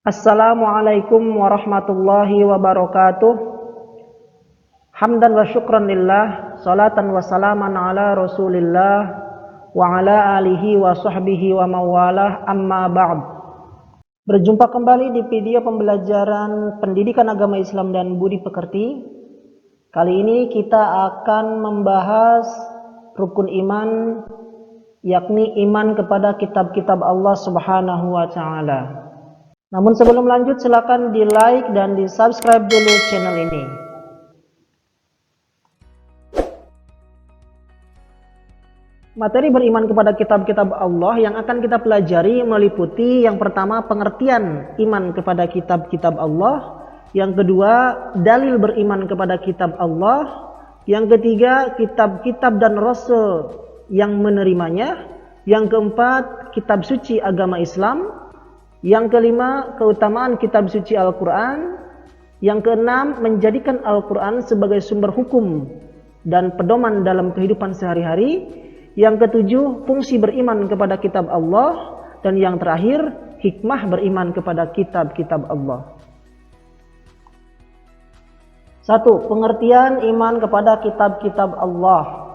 Assalamualaikum warahmatullahi wabarakatuh. Hamdan wa syukran lillah, salatan wa salaman ala rasulillah wa ala alihi wa sahbihi wa mawalah, amma ba'd. Berjumpa kembali di video pembelajaran pendidikan agama Islam dan budi pekerti. Kali ini kita akan membahas rukun iman, yakni iman kepada kitab-kitab Allah Subhanahu wa ta'ala. Namun sebelum lanjut, silakan di like dan di subscribe dulu channel ini. Materi beriman kepada kitab-kitab Allah yang akan kita pelajari meliputi yang pertama pengertian iman kepada kitab-kitab Allah, yang kedua dalil beriman kepada kitab Allah, yang ketiga kitab-kitab dan rasul yang menerimanya, yang keempat kitab suci agama Islam, yang kelima, keutamaan kitab suci Al-Quran. Yang keenam, menjadikan Al-Quran sebagai sumber hukum dan pedoman dalam kehidupan sehari-hari. Yang ketujuh, fungsi beriman kepada kitab Allah. Dan yang terakhir, hikmah beriman kepada kitab-kitab Allah. 1. Pengertian iman kepada kitab-kitab Allah.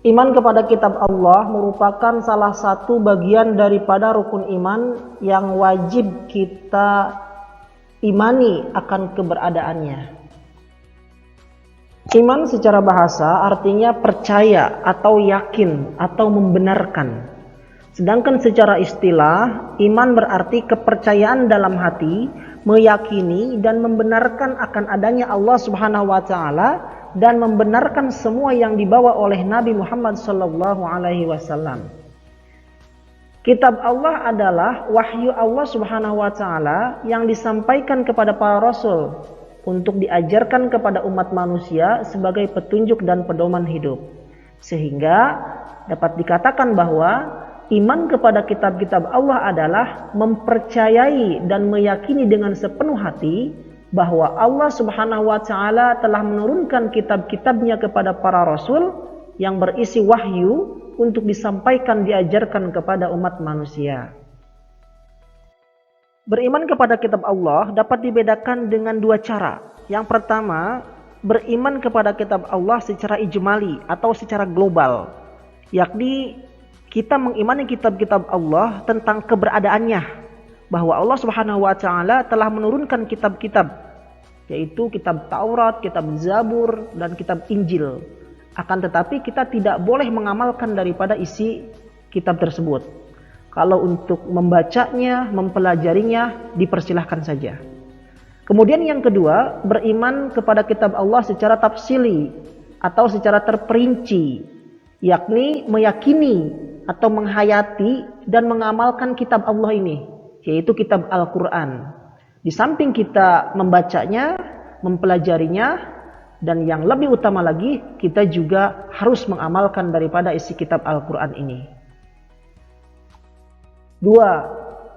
Iman kepada kitab Allah merupakan salah satu bagian daripada rukun iman yang wajib kita imani akan keberadaannya. Iman secara bahasa artinya percaya atau yakin atau membenarkan. Sedangkan secara istilah, iman berarti kepercayaan dalam hati, meyakini dan membenarkan akan adanya Allah Subhanahu wa ta'ala dan membenarkan semua yang dibawa oleh Nabi Muhammad SAW. Kitab Allah adalah wahyu Allah Subhanahu wa ta'ala yang disampaikan kepada para rasul untuk diajarkan kepada umat manusia sebagai petunjuk dan pedoman hidup. Sehingga dapat dikatakan bahwa iman kepada kitab-kitab Allah adalah mempercayai dan meyakini dengan sepenuh hati bahwa Allah Subhanahu wa ta'ala telah menurunkan kitab-kitabnya kepada para rasul yang berisi wahyu untuk disampaikan, diajarkan kepada umat manusia. Beriman kepada kitab Allah dapat dibedakan dengan dua cara. Yang pertama, beriman kepada kitab Allah secara ijmali atau secara global, yakni kita mengimani kitab-kitab Allah tentang keberadaannya, bahwa Allah Subhanahu wa ta'ala telah menurunkan kitab-kitab, yaitu kitab Taurat, kitab Zabur, dan kitab Injil. Akan tetapi kita tidak boleh mengamalkan daripada isi kitab tersebut. Kalau untuk membacanya, mempelajarinya, dipersilahkan saja. Kemudian yang kedua, beriman kepada kitab Allah secara tafsili atau secara terperinci, yakni meyakini atau menghayati dan mengamalkan kitab Allah ini, yaitu kitab Al-Quran. Di samping kita membacanya, mempelajarinya, dan yang lebih utama lagi, kita juga harus mengamalkan daripada isi kitab Al-Quran ini. 2.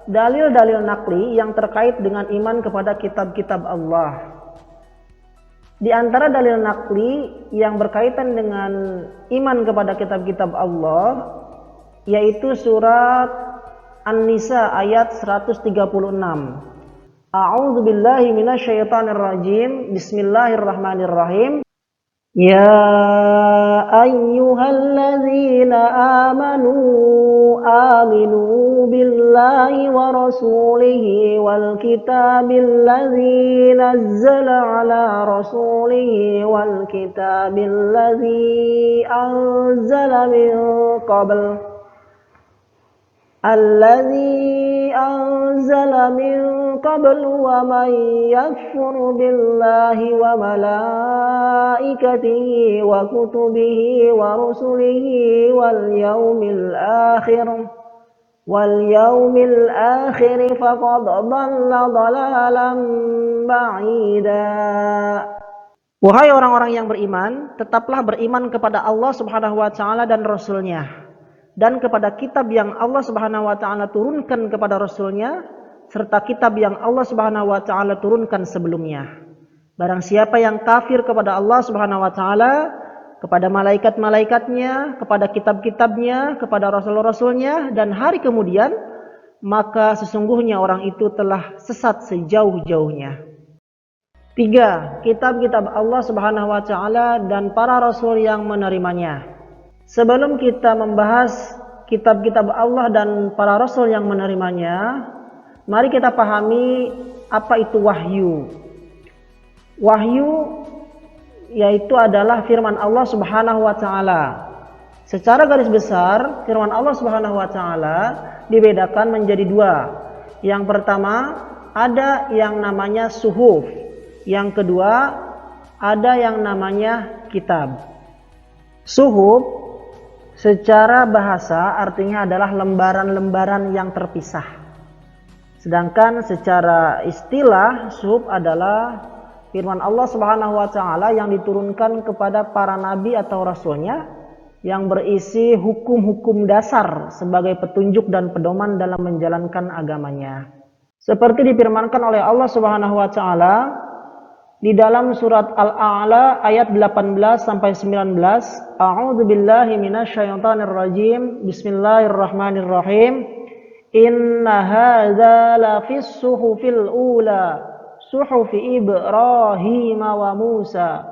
Dalil-dalil nakli yang terkait dengan iman kepada kitab-kitab Allah. Di antara dalil nakli yang berkaitan dengan iman kepada kitab-kitab Allah, yaitu surat An-Nisa ayat 136. A'udzu billahi minasyaitonir rajim. Bismillahirrahmanirrahim. Ya ayyuhalladzina amanu aminu billahi wa rasulihi wal kitabil ladzi nazzala ala rasulihi wal kitabil ladzi anzala min qabl الذي أنزل من قبل ومن يكفر بالله وملائكته وكتبه ورسله واليوم الآخر فقد ضل ضلالا بعيدا. Wahai orang-orang yang beriman, tetaplah beriman kepada Allah Subhanahu wa ta'ala dan Rasul-Nya, dan kepada kitab yang Allah Subhanahu wa ta'ala turunkan kepada Rasul-Nya, serta kitab yang Allah Subhanahu wa ta'ala turunkan sebelumnya. Barang siapa yang kafir kepada Allah Subhanahu wa ta'ala, kepada malaikat-malaikatnya, kepada kitab-kitabnya, kepada rasul-rasulnya, dan hari kemudian, maka sesungguhnya orang itu telah sesat sejauh-jauhnya. 3. Kitab-kitab Allah Subhanahu wa taala dan para rasul yang menerimanya. Sebelum kita membahas kitab-kitab Allah dan para rasul yang menerimanya, mari kita pahami apa itu wahyu. Wahyu yaitu adalah firman Allah Subhanahu wa taala. Secara garis besar, firman Allah Subhanahu wa taala dibedakan menjadi dua. Yang pertama, ada yang namanya suhuf. Yang kedua, ada yang namanya kitab. Suhuf secara bahasa artinya adalah lembaran-lembaran yang terpisah. Sedangkan secara istilah, suhuf adalah firman Allah Subhanahu wa taala yang diturunkan kepada para nabi atau rasulnya yang berisi hukum-hukum dasar sebagai petunjuk dan pedoman dalam menjalankan agamanya. Seperti difirmankan oleh Allah Subhanahu wa taala di dalam surat Al-A'la ayat 18 sampai 19, A'udzu billahi minasyaitonir rajim. Bismillahirrahmanirrahim. Inna hadza lafis suhufil ula, suhufi Ibrahim wa Musa.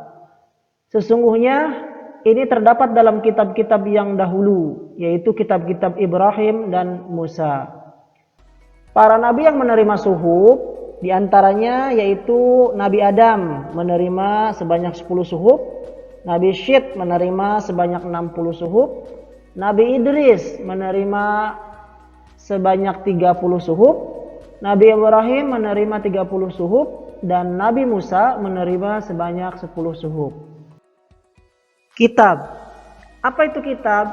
Sesungguhnya ini terdapat dalam kitab-kitab yang dahulu, yaitu kitab-kitab Ibrahim dan Musa. Para nabi yang menerima suhuf di antaranya yaitu Nabi Adam menerima sebanyak 10 suhuf, Nabi Syed menerima sebanyak 60 suhuf, Nabi Idris menerima sebanyak 30 suhuf, Nabi Ibrahim menerima 30 suhuf, dan Nabi Musa menerima sebanyak 10 suhuf. Kitab. Apa itu kitab?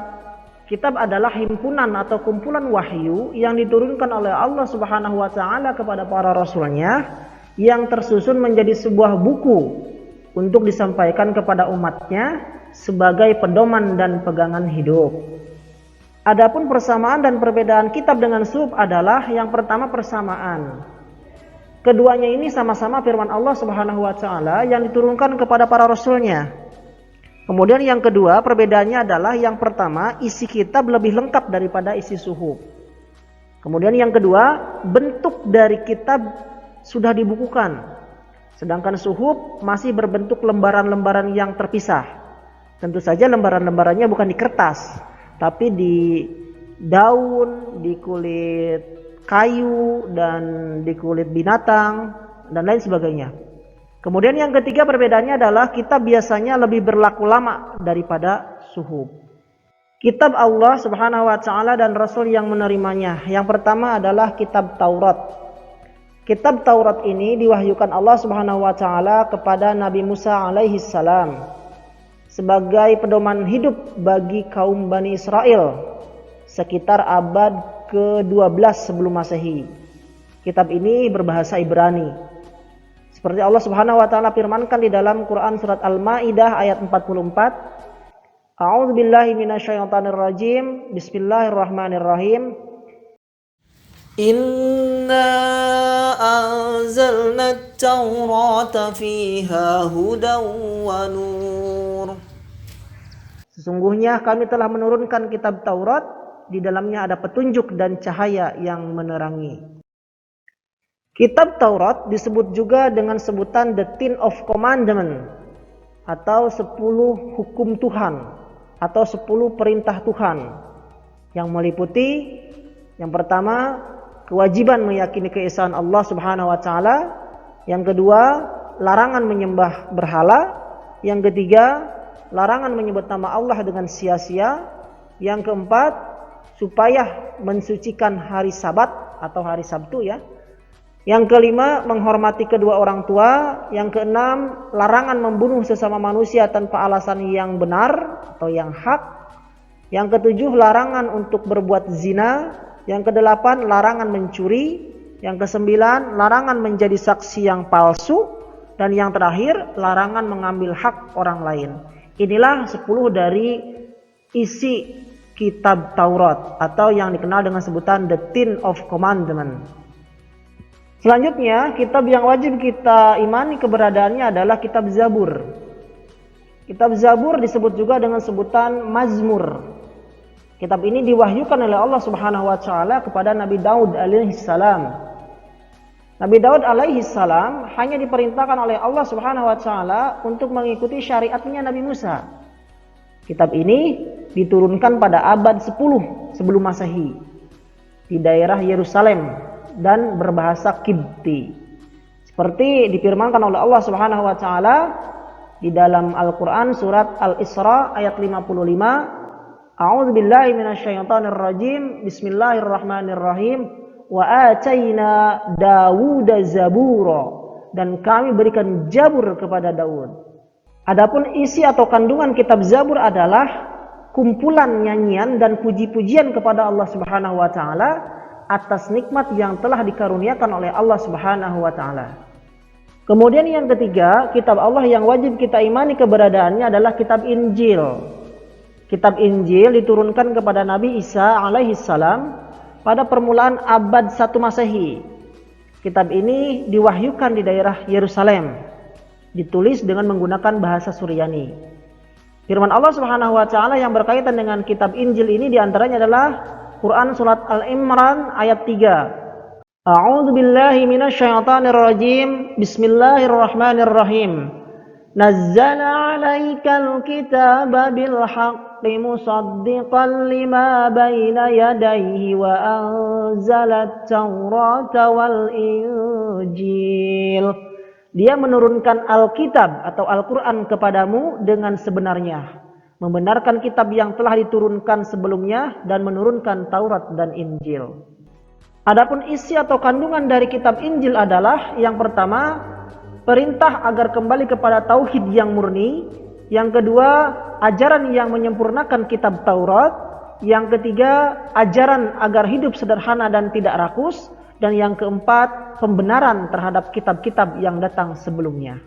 Kitab adalah himpunan atau kumpulan wahyu yang diturunkan oleh Allah Subhanahu wa taala kepada para rasulnya yang tersusun menjadi sebuah buku untuk disampaikan kepada umatnya sebagai pedoman dan pegangan hidup. Adapun persamaan dan perbedaan kitab dengan suhuf adalah yang pertama persamaan. Keduanya ini sama-sama firman Allah Subhanahu wa taala yang diturunkan kepada para rasulnya. Kemudian yang kedua, perbedaannya adalah yang pertama, isi kitab lebih lengkap daripada isi suhuf. Kemudian yang kedua, bentuk dari kitab sudah dibukukan. Sedangkan suhuf masih berbentuk lembaran-lembaran yang terpisah. Tentu saja lembaran-lembarannya bukan di kertas, tapi di daun, di kulit kayu, dan di kulit binatang, dan lain sebagainya. Kemudian yang ketiga perbedaannya adalah kitab biasanya lebih berlaku lama daripada suhuf. Kitab Allah Subhanahu wa taala dan Rasul yang menerimanya. Yang pertama adalah kitab Taurat. Kitab Taurat ini diwahyukan Allah Subhanahu wa taala kepada Nabi Musa alaihi salam sebagai pedoman hidup bagi kaum Bani Israel sekitar abad ke-12 sebelum Masehi. Kitab ini berbahasa Ibrani. Seperti Allah Subhanahu wa taala firmankan di dalam Quran surat Al-Maidah ayat 44. A'udzu billahi minasyaitonir rajim. Bismillahirrahmanirrahim. Inna anzalna at-taurata fiha hudan wa nur. Sesungguhnya kami telah menurunkan kitab Taurat, di dalamnya ada petunjuk dan cahaya yang menerangi. Kitab Taurat disebut juga dengan sebutan The Ten of Commandment atau 10 hukum Tuhan atau 10 perintah Tuhan yang meliputi yang pertama kewajiban meyakini keesaan Allah Subhanahu wa taala, yang kedua larangan menyembah berhala, yang ketiga larangan menyebut nama Allah dengan sia-sia, yang keempat supaya mensucikan hari Sabat atau hari Sabtu ya. Yang kelima, menghormati kedua orang tua. Yang keenam, larangan membunuh sesama manusia tanpa alasan yang benar atau yang hak. Yang ketujuh, larangan untuk berbuat zina. Yang kedelapan, larangan mencuri. Yang kesembilan, larangan menjadi saksi yang palsu. Dan yang terakhir, larangan mengambil hak orang lain. Inilah 10 dari isi kitab Taurat atau yang dikenal dengan sebutan The Ten of Commandment. Selanjutnya, kitab yang wajib kita imani keberadaannya adalah kitab Zabur. Kitab Zabur disebut juga dengan sebutan Mazmur. Kitab ini diwahyukan oleh Allah Subhanahu wa taala kepada Nabi Daud alaihi salam. Nabi Daud alaihi salam hanya diperintahkan oleh Allah Subhanahu wa taala untuk mengikuti syariatnya Nabi Musa. Kitab ini diturunkan pada abad 10 sebelum Masehi di daerah Yerusalem dan berbahasa Kibti. Seperti difirmankan oleh Allah Subhanahu wa taala di dalam Al-Qur'an surat Al-Isra ayat 55, A'udzu billahi minasyaitonir rajim. Bismillahirrahmanirrahim. Wa ataina Dawuda zabura, dan kami berikan Zabur kepada Daud. Adapun isi atau kandungan kitab Zabur adalah kumpulan nyanyian dan puji-pujian kepada Allah Subhanahu wa taala atas nikmat yang telah dikaruniakan oleh Allah Subhanahu wa taala. Kemudian yang ketiga, kitab Allah yang wajib kita imani keberadaannya adalah kitab Injil. Kitab Injil diturunkan kepada Nabi Isa alaihi salam pada permulaan abad 1 Masehi. Kitab ini diwahyukan di daerah Yerusalem, ditulis dengan menggunakan bahasa Suryani. Firman Allah Subhanahu wa taala yang berkaitan dengan kitab Injil ini diantaranya adalah Quran surat Al-Imran ayat 3. A'udzu billahi minasyaitonir rajim. Bismillahirrahmanirrahim. Nazzala 'alaikal kitaba bil haqqi musaddiqan lima baina yadayhi wa anzalat taurata wal injil. Dia menurunkan Alkitab atau Al-Quran kepadamu dengan sebenarnya, membenarkan kitab yang telah diturunkan sebelumnya dan menurunkan Taurat dan Injil. Adapun isi atau kandungan dari kitab Injil adalah yang pertama, perintah agar kembali kepada tauhid yang murni. Yang kedua, ajaran yang menyempurnakan kitab Taurat. Yang ketiga, ajaran agar hidup sederhana dan tidak rakus. Dan yang keempat, pembenaran terhadap kitab-kitab yang datang sebelumnya,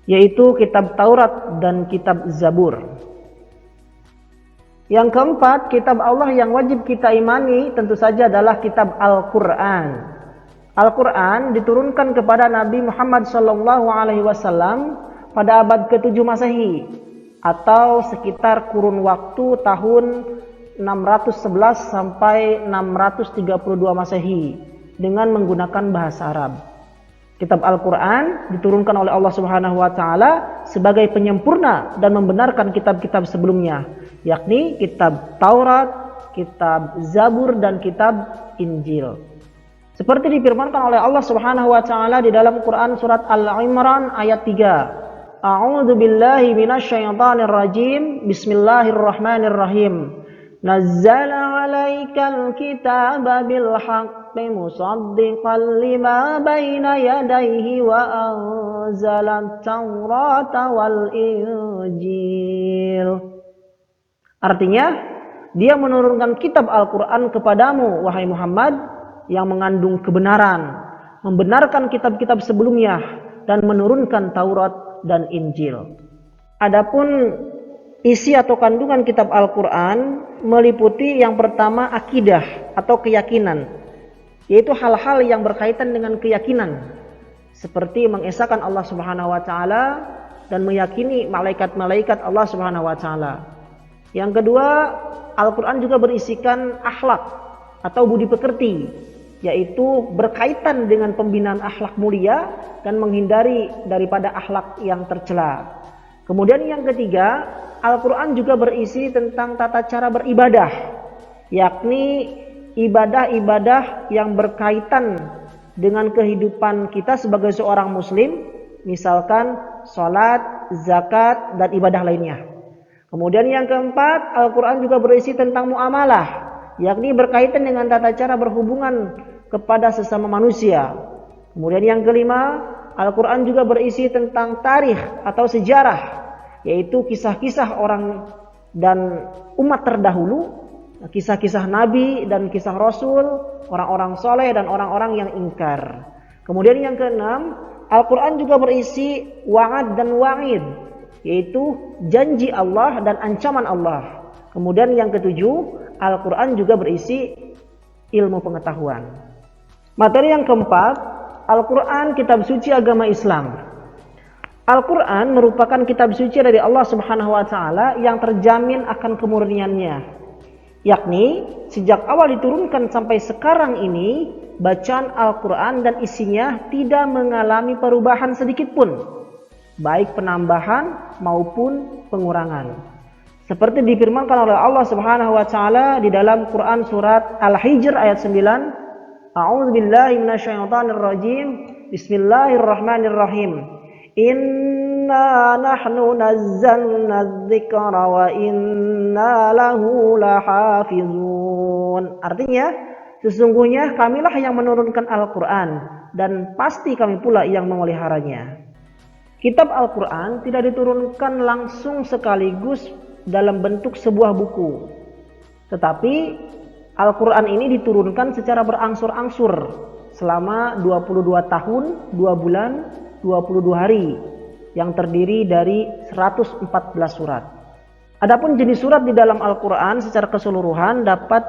yaitu kitab Taurat dan kitab Zabur. Yang keempat, kitab Allah yang wajib kita imani tentu saja adalah kitab Al-Quran. Al-Quran diturunkan kepada Nabi Muhammad SAW pada abad ke-7 Masehi atau sekitar kurun waktu tahun 611 sampai 632 Masehi dengan menggunakan bahasa Arab. Kitab Al-Quran diturunkan oleh Allah Subhanahu wa taala sebagai penyempurna dan membenarkan kitab-kitab sebelumnya, yakni kitab Taurat, kitab Zabur dan kitab Injil. Seperti difirmankan oleh Allah Subhanahu wa taala di dalam Quran surat Al-Imran ayat 3. A'udzu billahi minasyaitonir rajim. Bismillahirrahmanirrahim. Nazzala 'alaikal kitaba bil haqqi musaddiqan lima baina yadayhi wa anzalat taurata wal injil. Artinya, dia menurunkan kitab Al-Quran kepadamu, wahai Muhammad, yang mengandung kebenaran, membenarkan kitab-kitab sebelumnya, dan menurunkan Taurat dan Injil. Adapun isi atau kandungan kitab Al-Quran meliputi yang pertama akidah atau keyakinan, yaitu hal-hal yang berkaitan dengan keyakinan, seperti mengesahkan Allah Subhanahu wa taala dan meyakini malaikat-malaikat Allah Subhanahu wa taala. Yang kedua, Al-Quran juga berisikan akhlak atau budi pekerti, yaitu berkaitan dengan pembinaan akhlak mulia dan menghindari daripada akhlak yang tercela. Kemudian yang ketiga, Al-Quran juga berisi tentang tata cara beribadah, yakni ibadah-ibadah yang berkaitan dengan kehidupan kita sebagai seorang muslim, misalkan sholat, zakat, dan ibadah lainnya. Kemudian yang keempat, Al-Quran juga berisi tentang muamalah, yakni berkaitan dengan tata cara berhubungan kepada sesama manusia. Kemudian yang kelima, Al-Quran juga berisi tentang tarikh atau sejarah, yaitu kisah-kisah orang dan umat terdahulu, kisah-kisah Nabi dan kisah Rasul, orang-orang soleh dan orang-orang yang ingkar. Kemudian yang keenam, Al-Quran juga berisi wa'ad dan wa'id, yaitu janji Allah dan ancaman Allah. Kemudian yang ketujuh, Al-Quran juga berisi ilmu pengetahuan. Materi yang keempat, Al-Quran kitab suci agama Islam. Al-Quran merupakan kitab suci dari Allah Subhanahu wa taala yang terjamin akan kemurniannya, Yakni sejak awal diturunkan sampai sekarang ini, bacaan Al-Quran dan isinya tidak mengalami perubahan sedikit pun, baik penambahan maupun pengurangan. Seperti difirmankan oleh Allah Subhanahu wa taala di dalam Quran surat Al-Hijr ayat 9, A'udzubillahi minasyaitonir rajim. Bismillahirrahmanirrahim. Inna nahnu nazzalna dzikra wa inna lahu lahafizun. Artinya, sesungguhnya kamilah yang menurunkan Al-Quran dan pasti kami pula yang memeliharanya. Kitab Al-Quran tidak diturunkan langsung sekaligus dalam bentuk sebuah buku, tetapi Al-Quran ini diturunkan secara berangsur-angsur selama 22 tahun, 2 bulan, 22 hari yang terdiri dari 114 surat. Adapun jenis surat di dalam Al-Quran secara keseluruhan dapat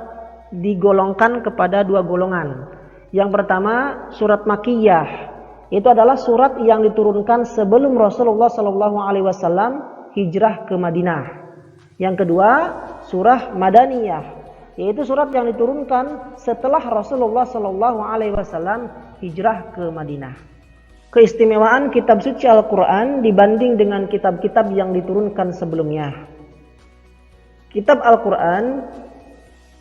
digolongkan kepada 2 golongan. Yang pertama, surat Makkiyah. Itu adalah surat yang diturunkan sebelum Rasulullah SAW hijrah ke Madinah. Yang kedua, surah Madaniyah, yaitu surat yang diturunkan setelah Rasulullah SAW hijrah ke Madinah. Keistimewaan kitab suci Al-Quran dibanding dengan kitab-kitab yang diturunkan sebelumnya. Kitab Al-Quran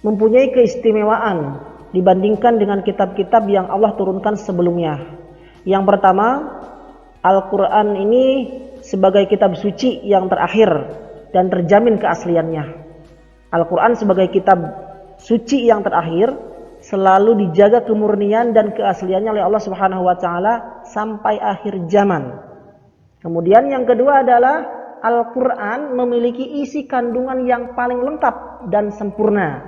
mempunyai keistimewaan dibandingkan dengan kitab-kitab yang Allah turunkan sebelumnya. Yang pertama, Al-Quran ini sebagai kitab suci yang terakhir dan terjamin keasliannya. Al-Quran sebagai kitab suci yang terakhir selalu dijaga kemurnian dan keasliannya oleh Allah Subhanahu wa taala sampai akhir zaman. Kemudian yang kedua adalah Al-Quran memiliki isi kandungan yang paling lengkap dan sempurna.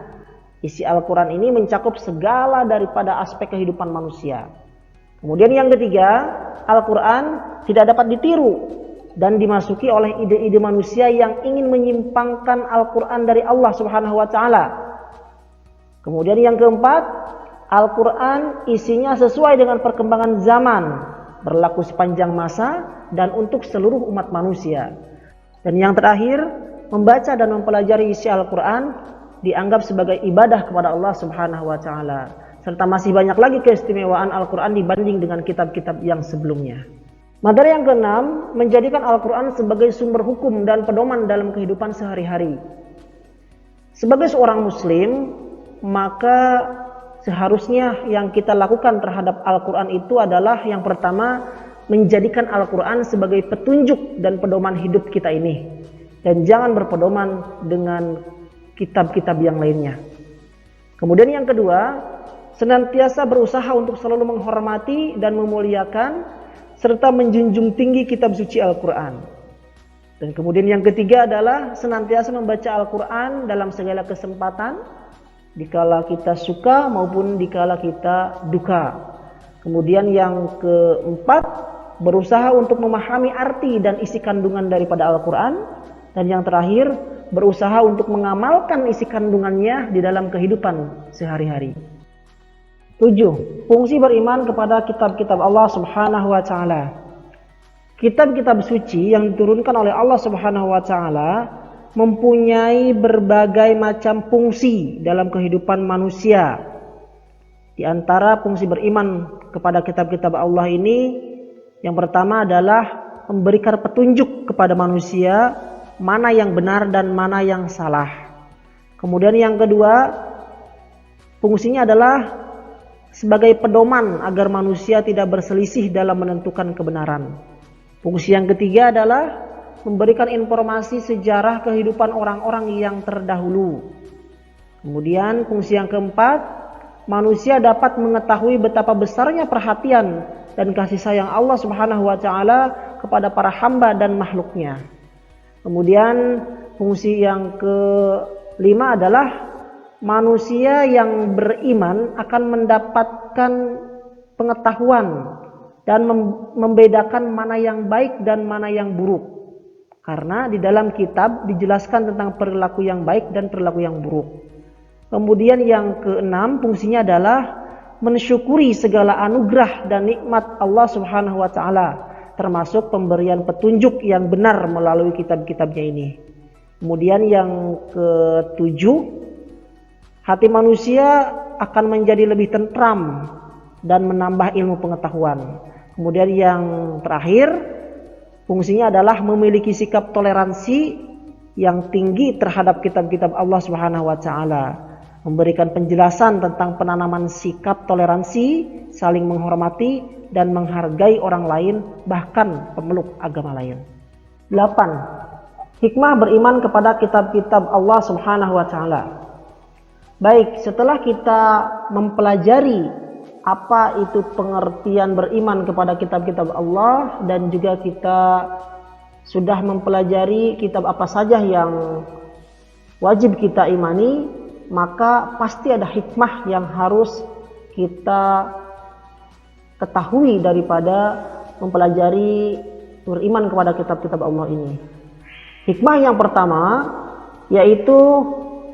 Isi Al-Quran ini mencakup segala daripada aspek kehidupan manusia. Kemudian yang ketiga, Al-Quran tidak dapat ditiru dan dimasuki oleh ide-ide manusia yang ingin menyimpangkan Al-Quran dari Allah Subhanahu wa taala. Kemudian yang keempat, Al-Quran isinya sesuai dengan perkembangan zaman, berlaku sepanjang masa dan untuk seluruh umat manusia. Dan yang terakhir, membaca dan mempelajari isi Al-Quran dianggap sebagai ibadah kepada Allah Subhanahu wa taala. Serta masih banyak lagi keistimewaan Al-Quran dibanding dengan kitab-kitab yang sebelumnya. Materi yang keenam, menjadikan Al-Quran sebagai sumber hukum dan pedoman dalam kehidupan sehari-hari. Sebagai seorang muslim, maka seharusnya yang kita lakukan terhadap Al-Quran itu adalah yang pertama, menjadikan Al-Quran sebagai petunjuk dan pedoman hidup kita ini. Dan jangan berpedoman dengan kitab-kitab yang lainnya. Kemudian yang kedua, senantiasa berusaha untuk selalu menghormati dan memuliakan serta menjunjung tinggi kitab suci Al-Quran. Dan kemudian yang ketiga adalah senantiasa membaca Al-Quran dalam segala kesempatan, dikala kita suka maupun dikala kita duka. Kemudian yang keempat, berusaha untuk memahami arti dan isi kandungan daripada Al-Quran. Dan yang terakhir, berusaha untuk mengamalkan isi kandungannya di dalam kehidupan sehari-hari. 7. Fungsi beriman kepada kitab-kitab Allah Subhanahu wa taala. Kitab-kitab suci yang diturunkan oleh Allah Subhanahu wa taala mempunyai berbagai macam fungsi dalam kehidupan manusia. Di antara fungsi beriman kepada kitab-kitab Allah ini, yang pertama adalah memberikan petunjuk kepada manusia mana yang benar dan mana yang salah. Kemudian yang kedua, fungsinya adalah sebagai pedoman agar manusia tidak berselisih dalam menentukan kebenaran. Fungsi yang ketiga adalah memberikan informasi sejarah kehidupan orang-orang yang terdahulu. Kemudian fungsi yang keempat, manusia dapat mengetahui betapa besarnya perhatian dan kasih sayang Allah Subhanahu wa taala kepada para hamba dan makhluknya. Kemudian fungsi yang kelima adalah manusia yang beriman akan mendapatkan pengetahuan dan membedakan mana yang baik dan mana yang buruk. Karena di dalam kitab dijelaskan tentang perilaku yang baik dan perilaku yang buruk. Kemudian yang keenam, fungsinya adalah mensyukuri segala anugerah dan nikmat Allah Subhanahu wa taala, termasuk pemberian petunjuk yang benar melalui kitab-kitabnya ini. Kemudian yang ketujuh, hati manusia akan menjadi lebih tentram dan menambah ilmu pengetahuan. Kemudian yang terakhir, fungsinya adalah memiliki sikap toleransi yang tinggi terhadap kitab-kitab Allah Subhanahu wa taala, memberikan penjelasan tentang penanaman sikap toleransi, saling menghormati dan menghargai orang lain, bahkan pemeluk agama lain. 8. Hikmah beriman kepada kitab-kitab Allah Subhanahu wa taala. Baik, setelah kita mempelajari apa itu pengertian beriman kepada kitab-kitab Allah, dan juga kita sudah mempelajari kitab apa saja yang wajib kita imani, maka pasti ada hikmah yang harus kita ketahui daripada mempelajari beriman kepada kitab-kitab Allah ini. Hikmah yang pertama yaitu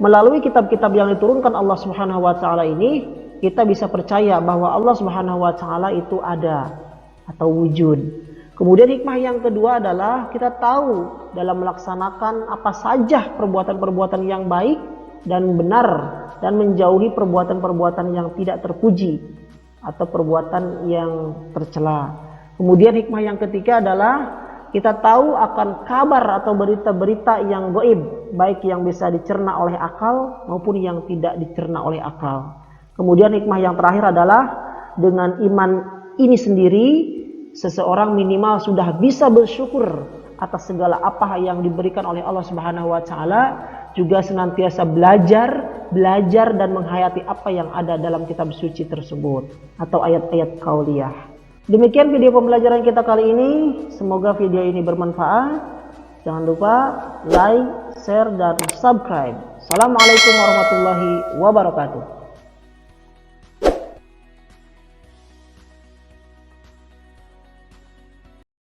melalui kitab-kitab yang diturunkan Allah Subhanahu wa taala ini, kita bisa percaya bahwa Allah Subhanahu wa taala itu ada atau wujud. Kemudian hikmah yang kedua adalah kita tahu dalam melaksanakan apa saja perbuatan-perbuatan yang baik dan benar, dan menjauhi perbuatan-perbuatan yang tidak terpuji atau perbuatan yang tercela. Kemudian hikmah yang ketiga adalah kita tahu akan kabar atau berita-berita yang gaib, baik yang bisa dicerna oleh akal maupun yang tidak dicerna oleh akal. Kemudian hikmah yang terakhir adalah dengan iman ini sendiri, seseorang minimal sudah bisa bersyukur atas segala apa yang diberikan oleh Allah Subhanahu wa taala, juga senantiasa belajar dan menghayati apa yang ada dalam kitab suci tersebut atau ayat-ayat qauliyah. Demikian video pembelajaran kita kali ini. Semoga video ini bermanfaat. Jangan lupa like, share, dan subscribe. Assalamualaikum warahmatullahi wabarakatuh.